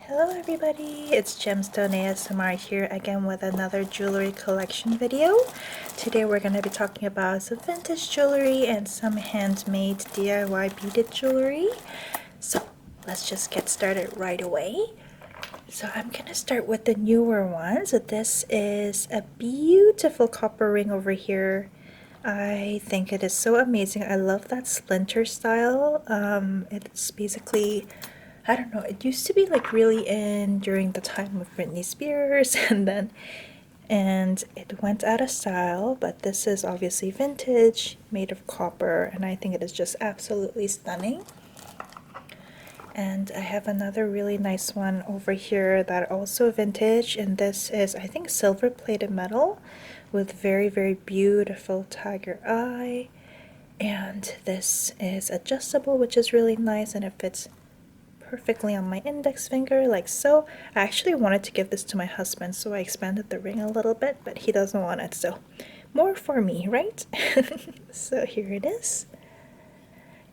Hello everybody, it's Gemstone ASMR here again with another jewelry collection video. Today we're going to be talking about some vintage jewelry and some handmade DIY beaded jewelry. So let's just get started right away. So I'm going to start with the newer ones. So this is a beautiful copper ring over here. I think it is so amazing. I love that splinter style. It's basically, I don't know, it used to be like really in during the time of Britney Spears and it went out of style, but this is obviously vintage, made of copper, and I think it is just absolutely stunning. And I have another really nice one over here that also vintage, and this is, I think, silver plated metal with very, very beautiful tiger eye. And this is adjustable, which is really nice, and it fits perfectly on my index finger like so. I actually wanted to give this to my husband, so I expanded the ring a little bit, but he doesn't want it, so more for me, right? So here it is.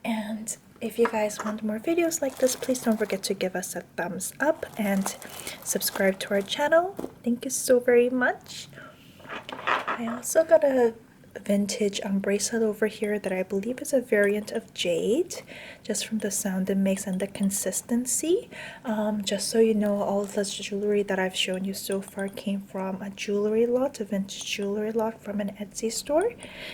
And if you guys want more videos like this, please don't forget to give us a thumbs up and subscribe to our channel. Thank you so very much. I also got a vintage bracelet over here that I believe is a variant of jade, just from the sound it makes and the consistency. Just so you know, all of the jewelry that I've shown you so far came from a jewelry lot, a vintage jewelry lot from an Etsy store.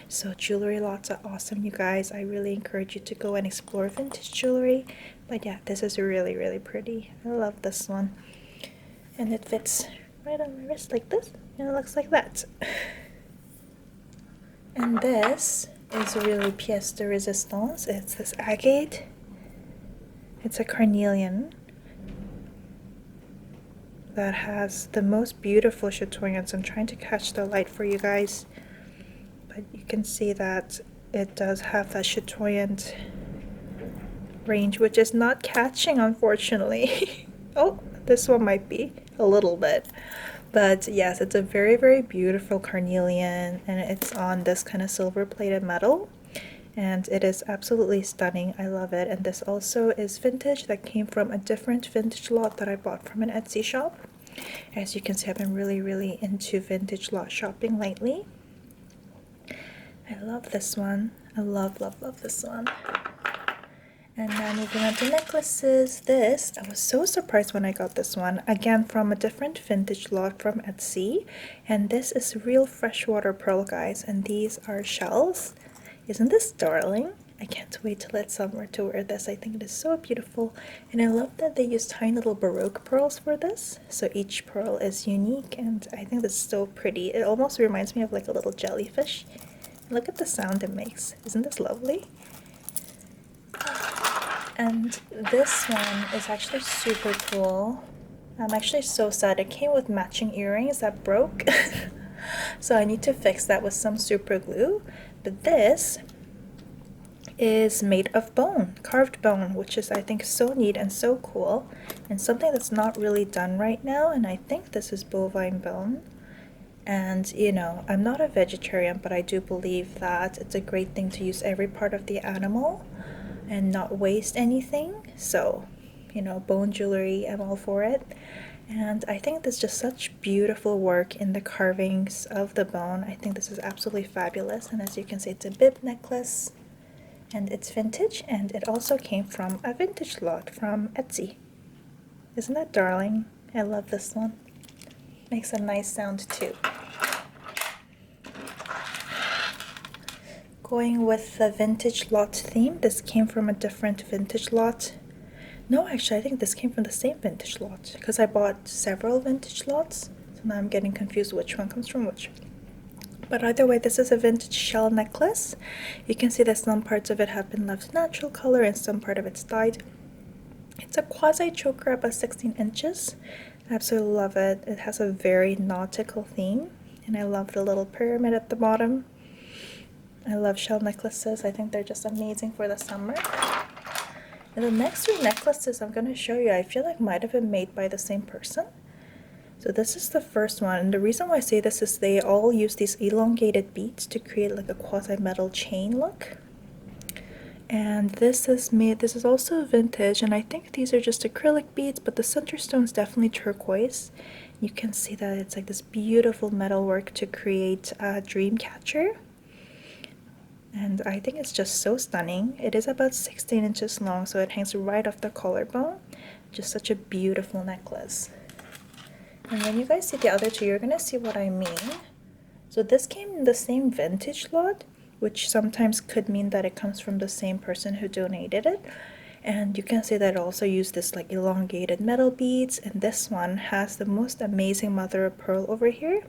So jewelry lots are awesome, you guys. I really encourage you to go and explore vintage jewelry. But yeah, this is really, really pretty. I love this one. And it fits right on my wrist like this, and it looks like that. And this is really pièce de résistance. It's this agate. It's a carnelian that has the most beautiful chatoyance. I'm trying to catch the light for you guys, but you can see that it does have that chatoyant range, which is not catching, unfortunately. Oh, this one might be a little bit. But yes, it's a very, very beautiful carnelian, and it's on this kind of silver plated metal, and it is absolutely stunning. I love it. And this also is vintage, that came from a different vintage lot that I bought from an Etsy shop. As you can see, I've been really, really into vintage lot shopping lately. I love this one. I love, love, love this one. And now moving on to necklaces. This, I was so surprised when I got this one, again from a different vintage lot from Etsy. And this is real freshwater pearl, guys, and these are shells. Isn't this darling? I can't wait till it's summer to wear this. I think it is so beautiful, and I love that they use tiny little baroque pearls for this, so each pearl is unique, and I think this is so pretty. It almost reminds me of like a little jellyfish. Look at the sound it makes. Isn't this lovely? And this one is actually super cool. I'm actually so sad. It came with matching earrings that broke. So I need to fix that with some super glue. But this is made of bone, carved bone, which is, I think, so neat and so cool, and something that's not really done right now. And I think this is bovine bone. And you know, I'm not a vegetarian, but I do believe that it's a great thing to use every part of the animal and not waste anything. So, you know, bone jewelry, I'm all for it. And I think there's just such beautiful work in the carvings of the bone. I think this is absolutely fabulous. And as you can see, it's a bib necklace, and it's vintage, and it also came from a vintage lot from Etsy. Isn't that darling? I love this one. Makes a nice sound too. Going with the vintage lot theme, this came from a different vintage lot. No, actually, I think this came from the same vintage lot, because I bought several vintage lots, so now I'm getting confused which one comes from which. But either way, this is a vintage shell necklace. You can see that some parts of it have been left natural color and some part of it's dyed. It's a quasi choker about 16 inches. I absolutely love it. It has a very nautical theme, and I love the little pyramid at the bottom. I love shell necklaces. I think they're just amazing for the summer. And the next three necklaces I'm going to show you, I feel like might have been made by the same person. So this is the first one, and the reason why I say this is they all use these elongated beads to create like a quasi-metal chain look. And this is also vintage, and I think these are just acrylic beads, but the center stone is definitely turquoise. You can see that it's like this beautiful metal work to create a dream catcher. And I think it's just so stunning. It is about 16 inches long, so it hangs right off the collarbone. Just such a beautiful necklace. And when you guys see the other two, you're gonna see what I mean. So this came in the same vintage lot, which sometimes could mean that it comes from the same person who donated it. And you can see that it also used this like elongated metal beads, and this one has the most amazing mother of pearl over here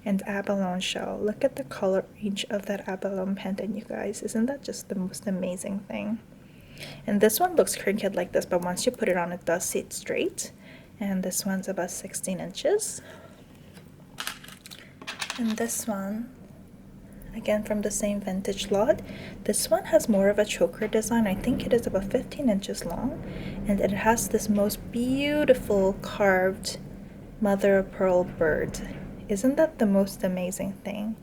and abalone shell. Look at the color range of that abalone pendant, you guys. Isn't that just the most amazing thing? And this one looks crinked like this, but once you put it on, it does sit straight. And this one's about 16 inches. And this one, again from the same vintage lot, this one has more of a choker design. I think it is about 15 inches long, and it has this most beautiful carved mother of pearl bird. Isn't that the most amazing thing?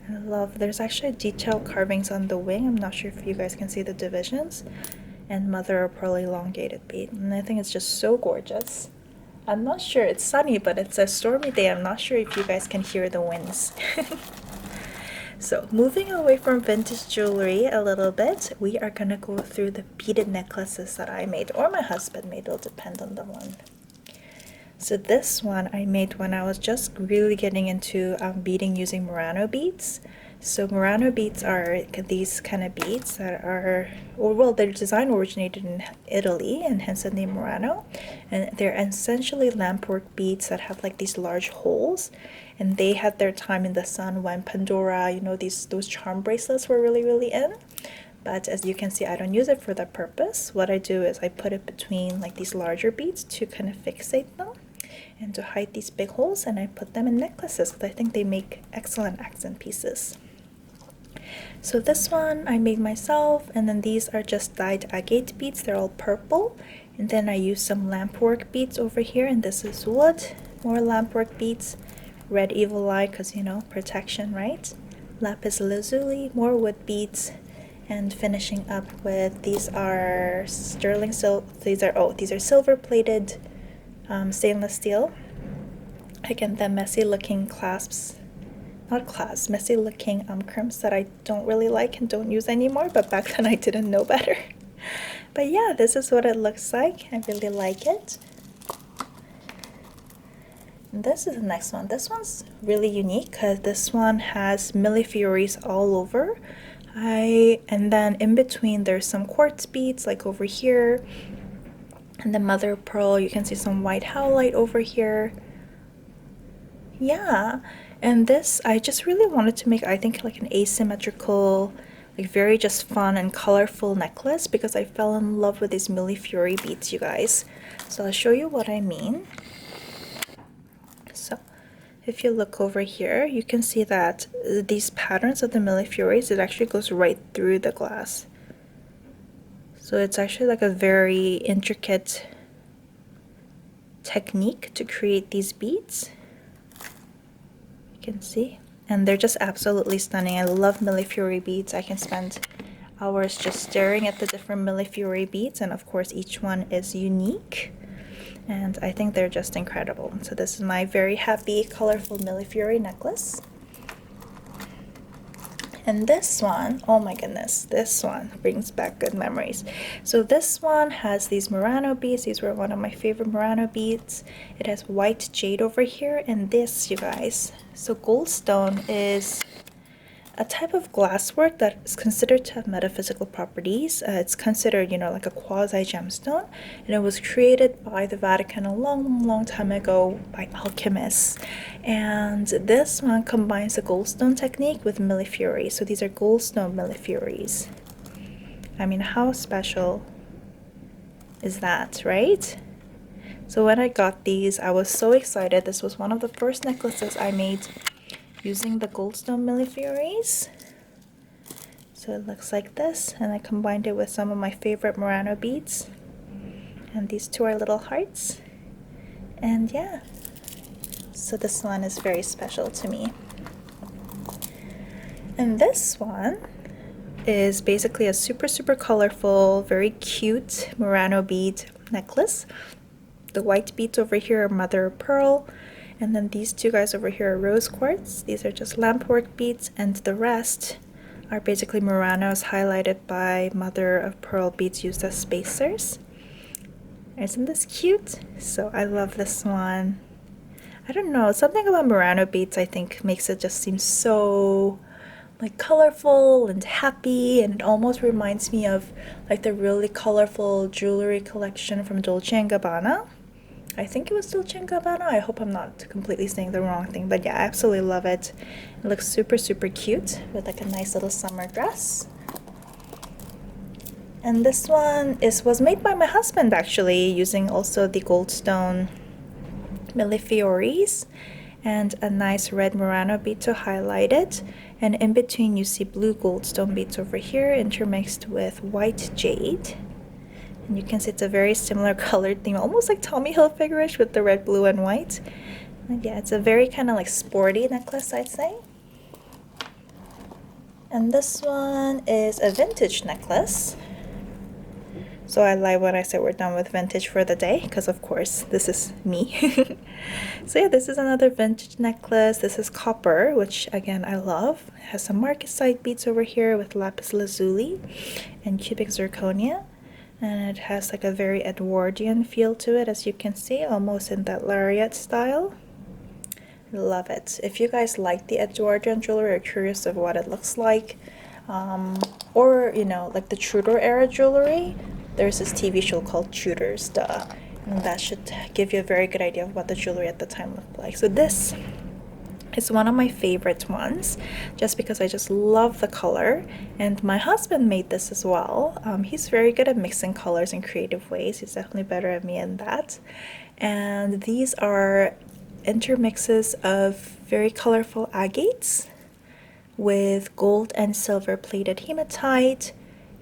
I love, there's actually detailed carvings on the wing. I'm not sure if you guys can see the divisions, and mother of pearl elongated bead, and I think it's just so gorgeous. I'm not sure, it's sunny, but it's a stormy day. I'm not sure if you guys can hear the winds. So moving away from vintage jewelry a little bit, we are gonna go through the beaded necklaces that I made, or my husband made, it'll depend on the one. So this one I made when I was just really getting into beading using Murano beads. So Murano beads are these kind of beads that are, or well, their design originated in Italy, and hence the name Murano. And they're essentially lampwork beads that have like these large holes. And they had their time in the sun when Pandora, you know, those charm bracelets were really in. But as you can see, I don't use it for that purpose. What I do is I put it between like these larger beads to kind of fixate them and to hide these big holes, and I put them in necklaces because I think they make excellent accent pieces. So this one I made myself, and then these are just dyed agate beads. They're all purple, and then I use some lampwork beads over here, and this is wood, more lampwork beads, red evil eye because, you know, protection, right? Lapis lazuli, more wood beads, and finishing up with these are sterling silver. These are silver plated stainless steel. Again, the messy looking messy looking crimps that I don't really like and don't use anymore, but back then I didn't know better. But yeah, this is what it looks like. I really like it. And this is the next one. This one's really unique because this one has millefioris all over. And then in between there's some quartz beads like over here, and the mother of pearl, you can see some white howlite over here. Yeah, and this I just really wanted to make, I think, like an asymmetrical, like very just fun and colorful necklace, because I fell in love with these millefiori beads, you guys. So I'll show you what I mean. So if you look over here, you can see that these patterns of the millefioris, it actually goes right through the glass. So it's actually like a very intricate technique to create these beads. You can see, and they're just absolutely stunning. I love millefiori beads. I can spend hours just staring at the different millefiori beads, and of course each one is unique, and I think they're just incredible. So this is my very happy colorful millefiori necklace. And this one, oh my goodness, this one brings back good memories. So this one has these Murano beads. These were one of my favorite Murano beads. It has white jade over here, and this, you guys. So goldstone is a type of glasswork that is considered to have metaphysical properties. It's considered, you know, like a quasi gemstone, and it was created by the Vatican a long time ago by alchemists. And this one combines the goldstone technique with millefiori. So these are goldstone millefioris. I mean, how special is that, right? So when I got these, I was so excited. This was one of the first necklaces I made using the goldstone millefioris. So it looks like this, and I combined it with some of my favorite Murano beads, and these two are little hearts. And yeah, so this one is very special to me. And this one is basically a super colorful, very cute Murano bead necklace. The white beads over here are mother of pearl, and then these two guys over here are rose quartz. These are just lampwork beads, and the rest are basically Muranos highlighted by mother of pearl beads used as spacers. Isn't this cute? So I love this one. I don't know, something about Murano beads I think makes it just seem so like colorful and happy, and it almost reminds me of like the really colorful jewelry collection from Dolce & Gabbana. I think it was Dolce & Gabbana. I hope I'm not completely saying the wrong thing, but yeah, I absolutely love it. It looks super cute with like a nice little summer dress. And this one was made by my husband actually, using also the goldstone millefioris and a nice red Murano bead to highlight it. And in between you see blue goldstone beads over here intermixed with white jade. And you can see it's a very similar colored theme, almost like Tommy Hilfigerish with the red, blue, and white. And yeah, it's a very kind of like sporty necklace, I'd say. And this one is a vintage necklace. So I lied when I said we're done with vintage for the day, because of course this is me. So yeah, this is another vintage necklace. This is copper, which again I love. It has some marcasite beads over here with lapis lazuli and cubic zirconia. And it has like a very Edwardian feel to it, as you can see, almost in that lariat style. Love it. If you guys like the Edwardian jewelry or are curious of what it looks like, or you know, like the Tudor era jewelry, there's this TV show called Tudors, and that should give you a very good idea of what the jewelry at the time looked like. So this is one of my favorite ones, just because I just love the color, and my husband made this as well. He's very good at mixing colors in creative ways. He's definitely better at me in that. And these are intermixes of very colorful agates with gold and silver plated hematite.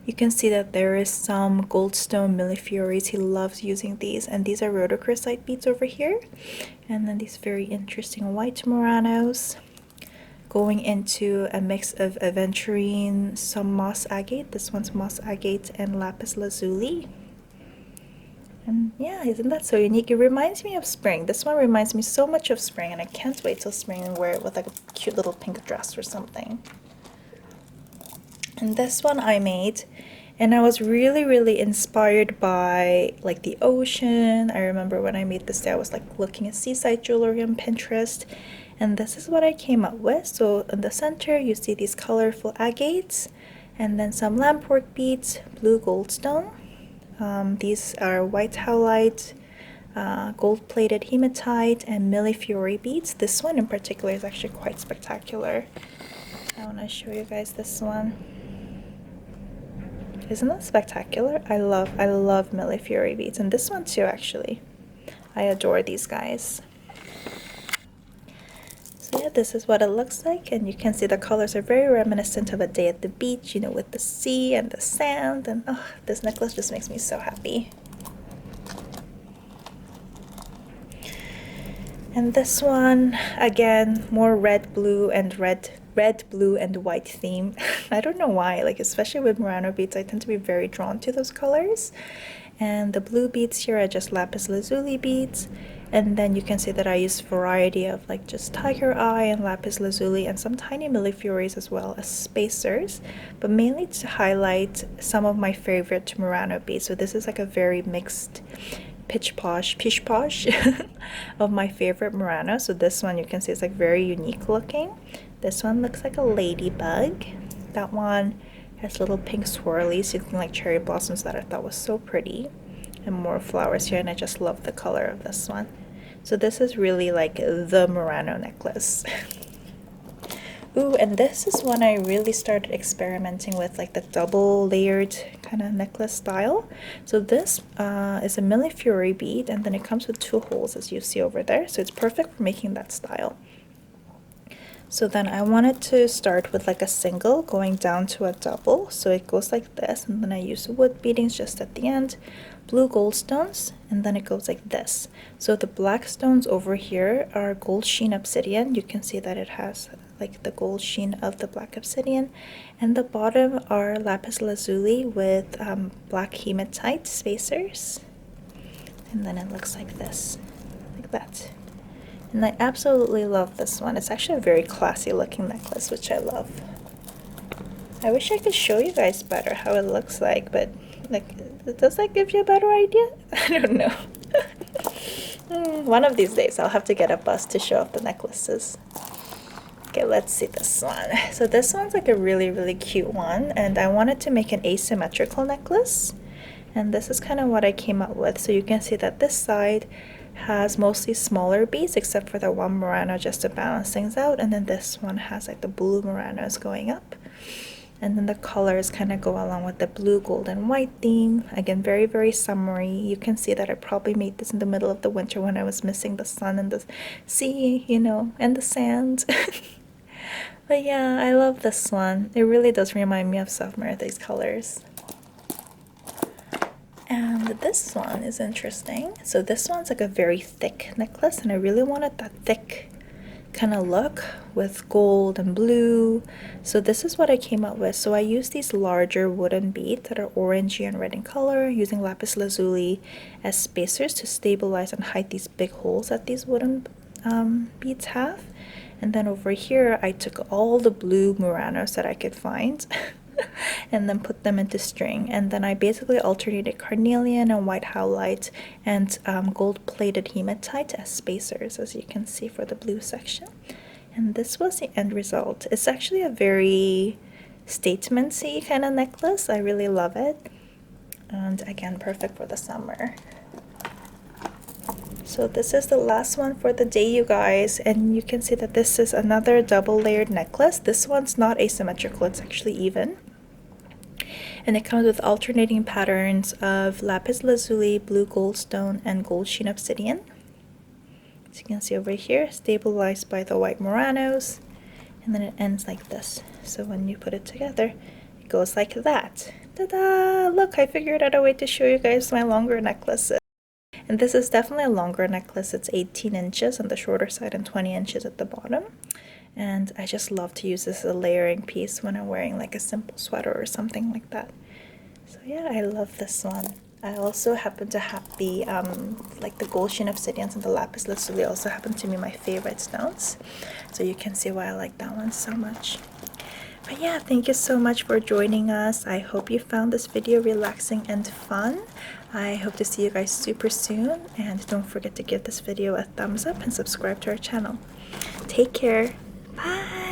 You can see that there is some goldstone millefioris. He loves using these, and these are rhodochrosite beads over here. And then these very interesting white Muranos going into a mix of aventurine, some moss agate. This one's moss agate and lapis lazuli. And yeah, isn't that so unique? It reminds me of spring. This one reminds me so much of spring, and I can't wait till spring and wear it with like a cute little pink dress or something. And this one I made, and I was really inspired by like the ocean. I remember when I made this day, I was like looking at seaside jewelry on Pinterest, and this is what I came up with. So in the center you see these colorful agates, and then some lampwork beads, blue goldstone. These are white howlite, gold-plated hematite, and millefiori beads. This one in particular is actually quite spectacular. I want to show you guys this one. Isn't that spectacular? I love millefiori beads, and this one too actually. I adore these guys. So yeah, this is what it looks like, and you can see the colors are very reminiscent of a day at the beach, you know, with the sea and the sand, and oh, this necklace just makes me so happy. And this one, again, more red, blue, and blue, and white theme. I don't know why, like especially with Murano beads, I tend to be very drawn to those colors. And the blue beads here are just lapis lazuli beads. And then you can see that I use variety of like just tiger eye and lapis lazuli and some tiny millefioris as well as spacers, but mainly to highlight some of my favorite Murano beads. So this is like a very mixed pish posh of my favorite Murano. So this one you can see is like very unique looking. This one looks like a ladybug. That one has little pink swirlies looking like cherry blossoms that I thought was so pretty, and more flowers here, and I just love the color of this one. So this is really like the Murano necklace. Ooh, and this is when I really started experimenting with like the double layered kind of necklace style. So this is a millefiori bead, and then it comes with 2 holes as you see over there, so it's perfect for making that style. So then I wanted to start with like a single going down to a double, so it goes like this, and then I use wood beadings just at the end, blue gold stones, and then it goes like this. So the black stones over here are gold sheen obsidian. You can see that it has like the gold sheen of the black obsidian, and the bottom are lapis lazuli with black hematite spacers, and then it looks like this, like that. And I absolutely love this one. It's actually a very classy looking necklace, which I love. I wish I could show you guys better how it looks like, but like, does that give you a better idea? I don't know. One of these days I'll have to get a bus to show off the necklaces. Okay, let's see this one. So this one's like a really cute one, and I wanted to make an asymmetrical necklace, and this is kind of what I came up with. So you can see that this side has mostly smaller beads except for the one Murano just to balance things out, and then this one has like the blue Muranos going up, and then the colors kind of go along with the blue, gold, and white theme. Again, very summery. You can see that I probably made this in the middle of the winter when I was missing the sun and the sea, you know, and the sand. But yeah, I love this one. It really does remind me of summer, these colors. And this one is interesting. So this one's like a very thick necklace, and I really wanted that thick kind of look with gold and blue. So this is what I came up with. So I used these larger wooden beads that are orangey and red in color, using lapis lazuli as spacers to stabilize and hide these big holes that these wooden beads have. And then over here I took all the blue Muranos that I could find and then put them into string, and then I basically alternated carnelian and white howlite and gold-plated hematite as spacers, as you can see for the blue section. And this was the end result. It's actually a very statement-y kind of necklace. I really love it, and again, perfect for the summer. So this is the last one for the day, you guys, and you can see that this is another double layered necklace. This one's not asymmetrical, it's actually even. And it comes with alternating patterns of lapis lazuli, blue goldstone, and gold sheen obsidian. As you can see over here, stabilized by the white Muranos, and then it ends like this. So when you put it together, it goes like that. Ta-da! Look, I figured out a way to show you guys my longer necklaces. And this is definitely a longer necklace. It's 18 inches on the shorter side and 20 inches at the bottom. And I just love to use this as a layering piece when I'm wearing like a simple sweater or something like that. So yeah, I love this one. I also happen to have the like the gold sheen obsidians and the lapis lazuli also happen to be my favorite stones. So you can see why I like that one so much. But yeah, thank you so much for joining us. I hope you found this video relaxing and fun. I hope to see you guys super soon, and don't forget to give this video a thumbs up and subscribe to our channel. Take care. Bye.